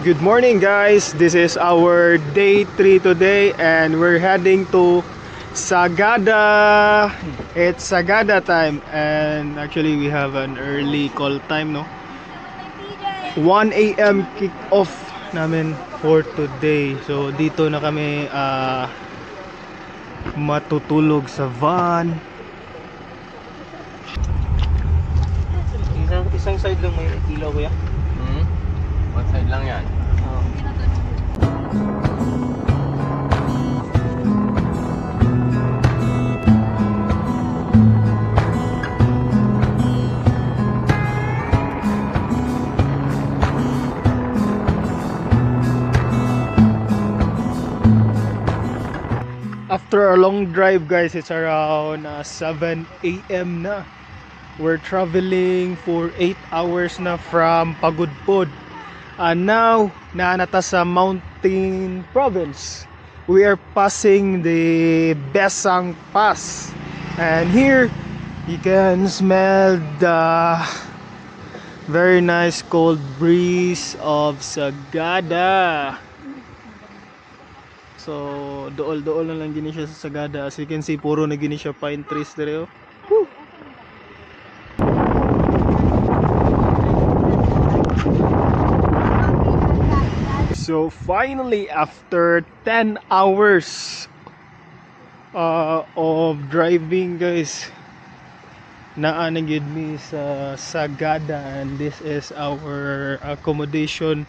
Good morning guys, this is our day 3 today and we're heading to Sagada. It's Sagada time and actually we have an early call time, no? 1 AM kick off namin for today. So dito na kami matutulog sa van. Isang side lang may ilaw kuya. One side lang yan. After a long drive guys, it's around 7 AM na. We're traveling for 8 hours na from Pagudpod. Now, naanata sa Mountain Province. We are passing the Besang Pass. And here, you can smell the very nice cold breeze of Sagada. So, dool-dool na lang gini siya sa Sagada. As you can see, puro na gini siya pine trees dere. Woo! So finally, after 10 hours of driving guys, naanagid mi sa Sagada, and this is our accommodation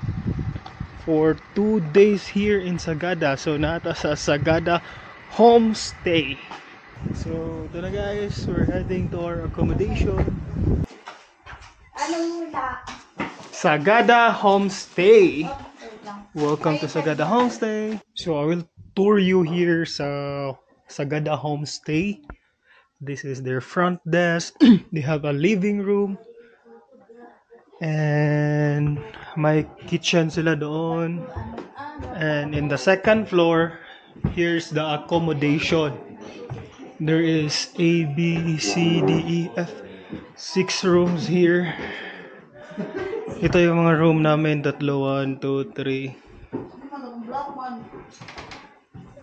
for 2 days here in Sagada. So nata sa Sagada Homestay. So ito na guys, we're heading to our accommodation. Sagada Homestay. Welcome to Sagada Homestay. So I will tour you here sa Sagada Homestay. This is their front desk. They have a living room and my kitchen sila doon. And in the second floor, here's the accommodation. There is A, B, C, D, E, F, 6 rooms here. Ito yung mga room namin, tatlo, 1, 2, 3.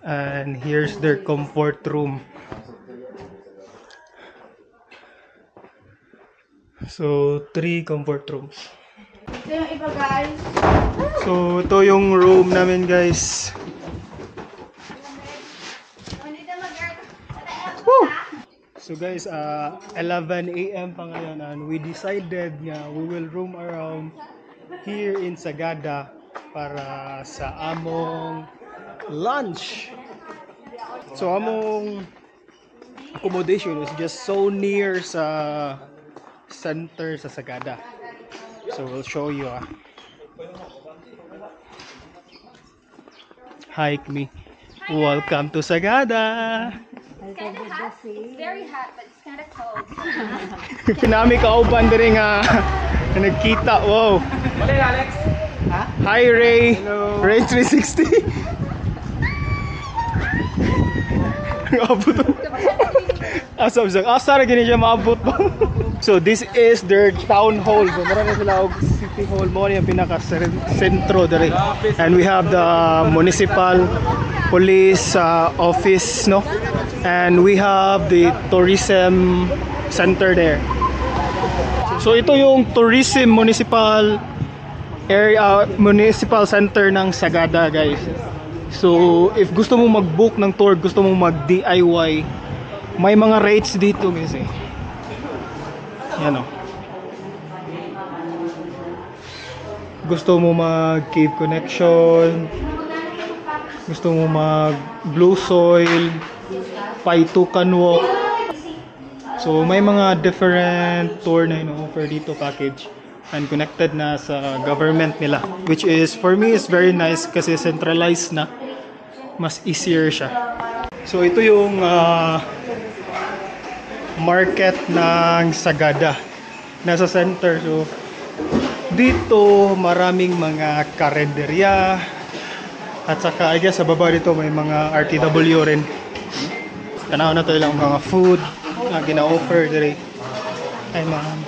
And here's their comfort room. So 3 comfort rooms. Ito yung iba guys. So ito yung room namin guys. Woo! So guys, 11 AM pa ngayon and we decided nga we will roam around here in Sagada para sa among lunch. So among accommodation is just so near sa center sa Sagada. So we'll show you. Hike me. Welcome to Sagada. It's kind of hot. It's very hot, but it's kind of cold. Pinami kauban din nga nagkita. Wow. Mali, Alex. Ha? Hi Ray. Hello. Ray 360. Abot. Asa ra gini siya maabot ba? So this is their town hall. So marami sila og city hall mo yung pinaka sentro dere. And we have the municipal police office, no? And we have the tourism center there. So ito yung tourism municipal area, municipal center ng Sagada guys. So if gusto mo mag-book ng tour, gusto mo mag-DIY, may mga rates dito guys eh. Yan o. Gusto mo mag-cave connection, gusto mo mag-blue soil, Paitukan walk. So may mga different tour na ino-offer dito package and connected na sa government nila, which is for me is very nice kasi centralized na, mas easier siya. So ito yung market ng Sagada, nasa center. So dito maraming mga karenderya at saka I guess sa baba dito may mga RTW rin. Tanaw na to ilang mga food na gina-offer dire. Ay ma'am.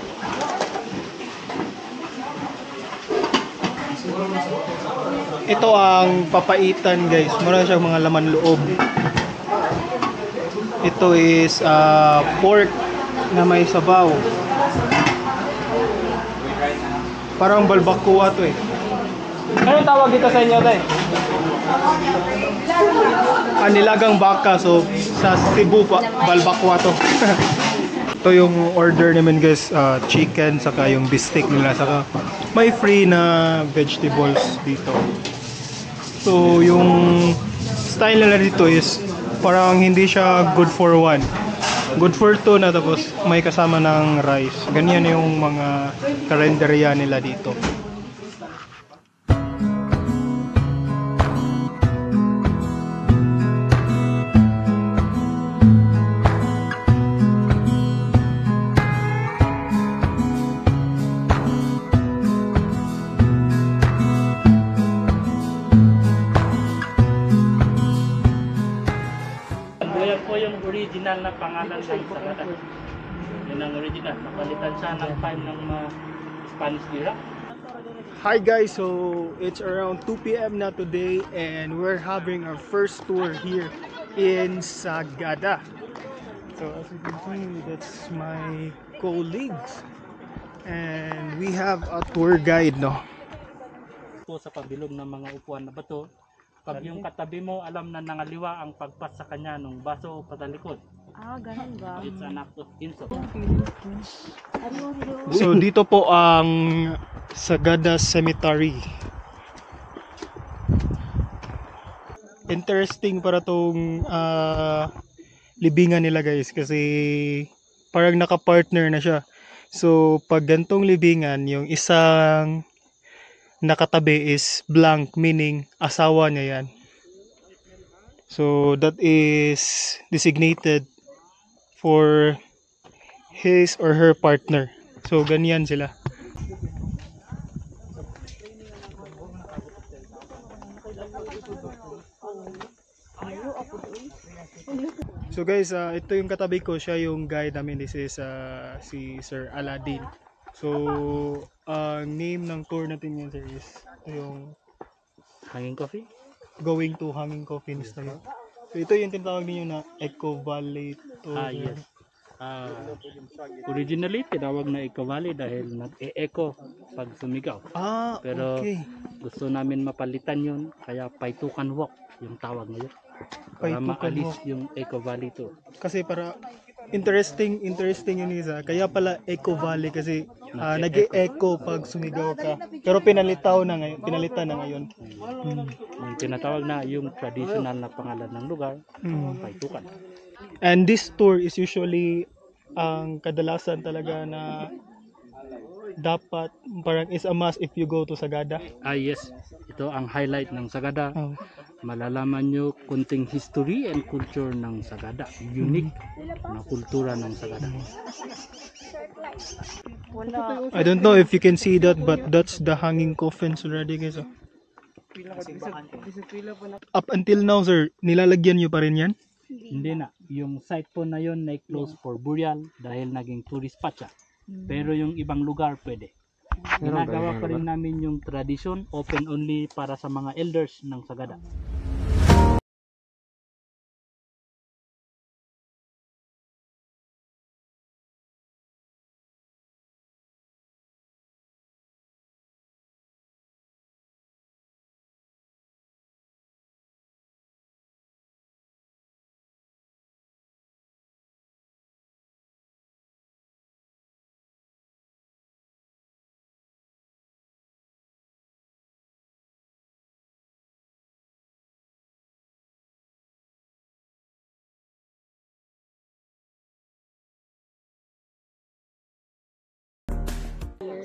Ito ang papaitan guys. Meron siyang mga laman loob. Ito is pork na may sabaw. Parang balbacoa to eh. Ano tawag dito sa inyo tay? Nilagang baka. So sa Cebu balbacoa to. Ito yung order namin guys, chicken saka yung bistek nila saka may free na vegetables dito. So yung style nila dito is parang hindi siya good for one. Good for two na tapos may kasama ng rice. Ganyan yung mga karinderya nila dito. Yan po yung original na pangalan ng Sagada. Yun ang original. Napalitan siya ng time ng Spanish era. Hi guys, so it's around 2 p.m. na today and we're having our first tour here in Sagada. So as you can see, that's my colleagues and we have a tour guide, no? Po sa pabilog ng mga upuan na bato. Pag yung katabi mo, alam na nangaliwa ang pagpas sa kanya ng baso patalikod. Ah, ganun ba? It's an act of insult. So dito po ang Sagada Cemetery. Interesting para tong libingan nila guys kasi parang naka-partner na siya. So pag gantong libingan, yung isang nakatabi is blank, meaning asawa niya yan. So that is designated for his or her partner. So ganyan sila. So guys, ito yung katabi ko, siya yung guide namin. This is si Sir Aladdin. So name ng tour natin yan sir is ito yung Hanging coffee? Going to Hanging Coffins tayo. So ito yung tinatawag ninyo na Eco Valley tour. Yes. Originally, tinawag na Eco Valley dahil nag-e-echo pag sumigaw. Pero okay. gusto namin mapalitan yun, kaya Paitukan Walk yung tawag ngayon. Para Paitukan maalis Walk. yung Eco Valley tour. Kasi para interesting yun isa. Kaya pala Eco Valley kasi nag-e-echo pag sumigaw ka. Pero pinalitan na ngayon. Yung tinatawag na yung traditional na pangalan ng lugar, Paitukan. And this tour is usually ang kadalasan talaga na dapat parang is a must if you go to Sagada. Yes. Ito ang highlight ng Sagada. Oh. Malalaman nyo kunting history and culture ng Sagada. Unique na kultura ng Sagada. I don't know if you can see that, but that's the hanging coffins already guys. Oh. Up until now sir, nilalagyan nyo pa rin yan? Hindi na. Yung site po na yun na close for burial dahil naging tourist spot siya. Pero yung ibang lugar pwede. Ginagawa pa rin namin yung tradition, open only para sa mga elders ng Sagada.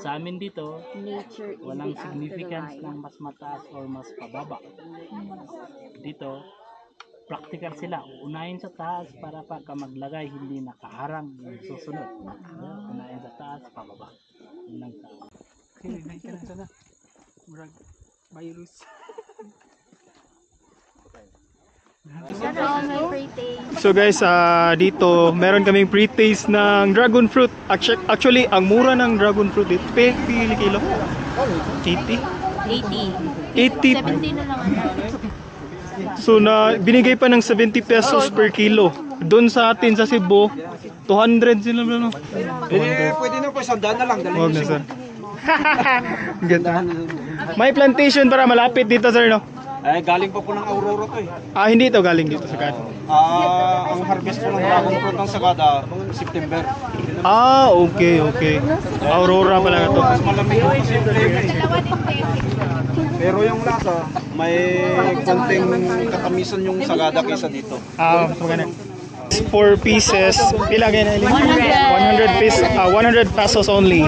Sa amin dito, walang significance ng mas mataas or mas pababa. Dito, practical sila. Unahin sa taas para pagka maglagay, hindi nakaharang yung susunod. Unahin sa taas, pababa. Yun lang sa amin. Okay, naik ka lang sana. Murag virus. Sana all may free taste. So guys, dito meron kaming pre-taste ng dragon fruit. Actually, ang mura ng dragon fruit dito, pili kilo? 80? 80. 80. 70 na lang ang So na binigay pa ng 70 pesos per kilo. Doon sa atin sa Cebu, 200 sila no. Pwede na po, sandaan na lang. Wag na sir. Ganda. May plantation para malapit dito sir no. Galing pa po ng Aurora to eh. Hindi ito galing dito sa Sagada. Ang harvest po ng dragon fruit ng Sagada, September. Okay. Aurora pala ito. Mas malamig po kasi yung klima eh. Pero yung lasa, may konting katamisan yung Sagada kaysa dito. Maganda. 4 pieces, pila ganyan? 100 pesos only.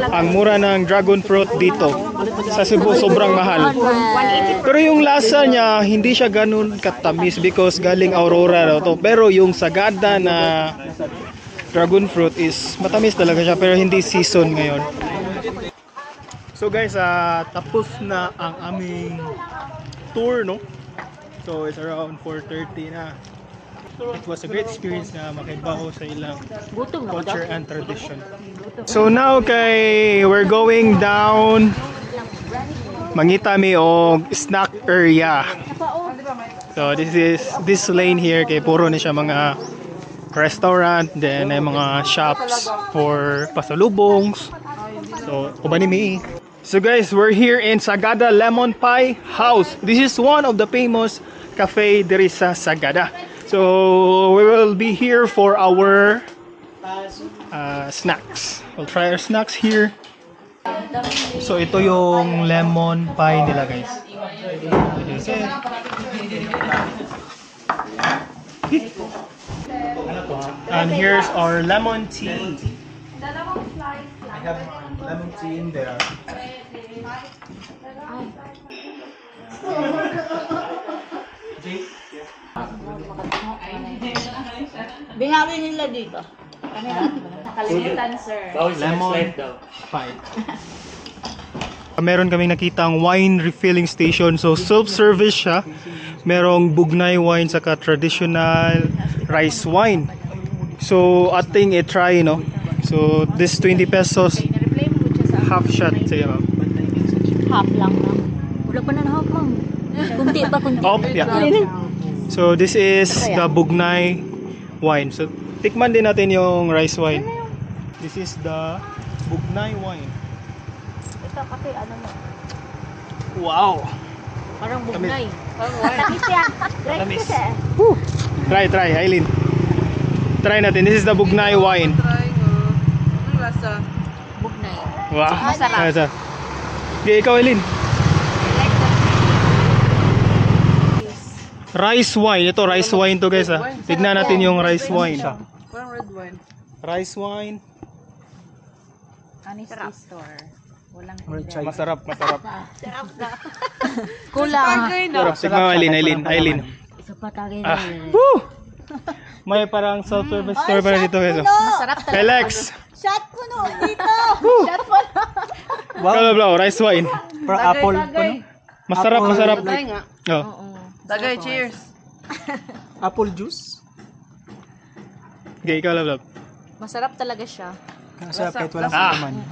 Ang mura ng dragon fruit dito. Sa Cebu, sobrang mahal. Pero yung lasa niya, hindi siya ganun katamis because galing Aurora raw to. Pero yung Sagada na dragon fruit is matamis talaga siya pero hindi season ngayon. So guys, tapos na ang aming tour, no? So it's around 4:30 na. It was a great experience na makibaho sa ilang culture and tradition. So now we're going down mangita mi og snack area. So this lane here kay puro ni siya mga restaurant, then ay mga shops for pasalubongs. So ubani mi. So guys, we're here in Sagada Lemon Pie House. This is one of the famous cafe diri sa Sagada. So we will be here for our snacks. We'll try our snacks here. So ito yung lemon pie nila guys. And here's our lemon tea. I have lemon tea in there. Binawi nila dito. Nakalimutan, sir. Lemon pie. Meron kaming nakitang wine refilling station. So self-service siya. Merong bugnay wine saka traditional rice wine. So ating i-try, no. So this 20 pesos half shot sige ma'am. Half lang na. Wala pa na half lang. Kunti pa kunti. Yeah. So this is the bugnay wine. So tikman din natin yung rice wine. This is the bugnay wine. Ito kasi ano mo. Wow. Parang bugnay. Tamis yan. Tamis. Try Aileen. Try natin. This is the bugnay wine. Ano lasa? Bugnay. Wow. Masarap. Okay, ikaw Aileen. Rice wine. Ito rice wine to guys ah. Tignan natin yung rice wine. Parang red wine. Rice wine. Honesty store. Walang Masarap. kulang. Tignan Aileen. Isa pa tagay Woo! May parang self-service store pa dito guys. Masarap talaga. Alex. Shot puno dito. Shot puno. Wow. Rice wine. Apple. Masarap. Tagay nga. Oh. Tagay, cheers. Apple juice. Okay, ikaw love. Masarap talaga siya. Masarap kahit walang laman.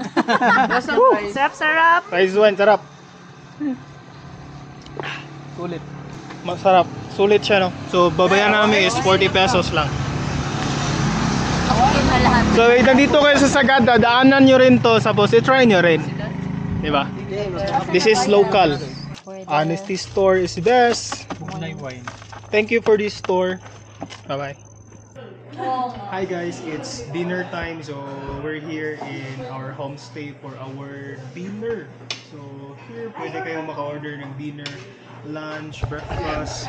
Sarap. Rice wine, sarap. Sulit. Masarap. Sulit siya, no? So, babayan namin is 40 pesos lang. Okay na lahat. So, nandito kayo sa Sagada, daanan nyo rin to, suppose i-try nyo rin. Diba? This is local. Honesty store is the best. Bugnay wine. Thank you for this store. Bye-bye. Hi guys, it's dinner time. So, we're here in our homestay for our dinner. So, here pwede kayong maka-order ng dinner, lunch, breakfast,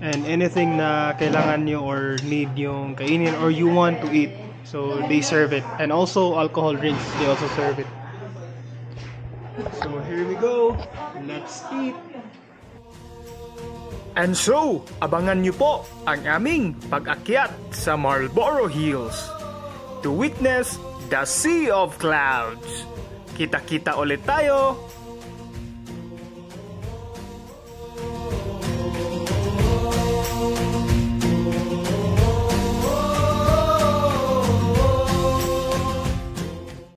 and anything na kailangan nyo or need yung kainin or you want to eat. So, they serve it. And also, alcohol drinks, they also serve it. So, here we go. Let's eat. And so, abangan nyo po ang aming pag-akyat sa Marlboro Hills to witness the Sea of Clouds. Kita-kita ulit tayo